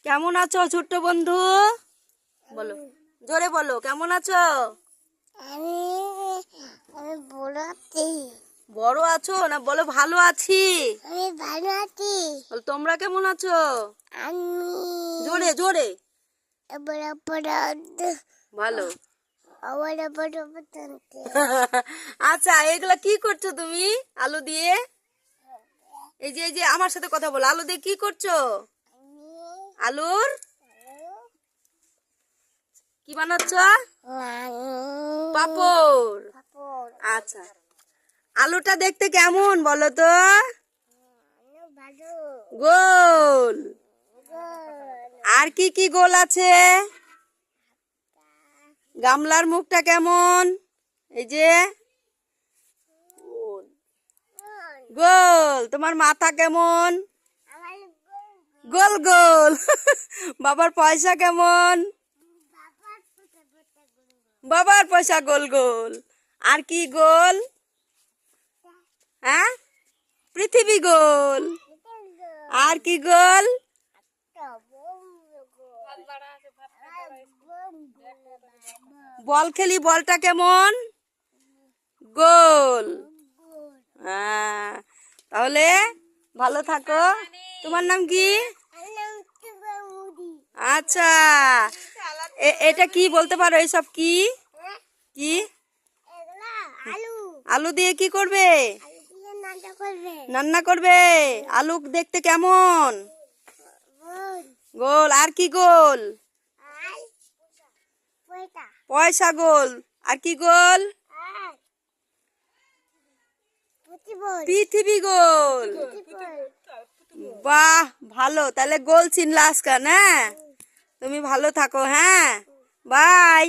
কেমন আছো ছোট্ট বন্ধু? বলো, জোরে বলো, কেমন আছো? আমি আমি বড় আছি। বড় আছো না বলো ভালো আছি? আমি ভালো আছি। বলো, তোমরা কেমন আছো? আমি জোরে জোরে। বড় বড় ভালো। বড় বড় বড় আচ্ছা, এগুলা কি করছো তুমি আলু দিয়ে? এই যে আমার সাথে কথা বলো, আলু দিয়ে কি করছো? আলুর কি বানাচ্ছ? পাপড়। আচ্ছা, আলুটা দেখতে কেমন বলো তো? গোল। আর কি কি গোল আছে? গামলার মুখটা কেমন? এই যে গোল। তোমার মাথা কেমন? গোল গোল। বাবার পয়সা কেমন? বাবার পয়সা গোল গোল। আর কি গোল? হ্যাঁ, পৃথিবী গোল। আর কি গোল? বল খেলি, বলটা কেমন? গোল। হ্যাঁ, তাহলে ভালো থাকো। তোমার নাম কি? আচ্ছা, এটা কি বলতে পারো? এইসব কি কি? আলু দিয়ে কি করবে? রান্না করবে। আলু দেখতে কেমন? গোল। আর কি গোল? পয়সা গোল। আর কি গোল? পৃথিবী গোল। বাহ, ভালো। তাহলে গোল চিনলা আজকাল। হ্যাঁ, তুমি ভালো থাকো। হ্যাঁ, বাই।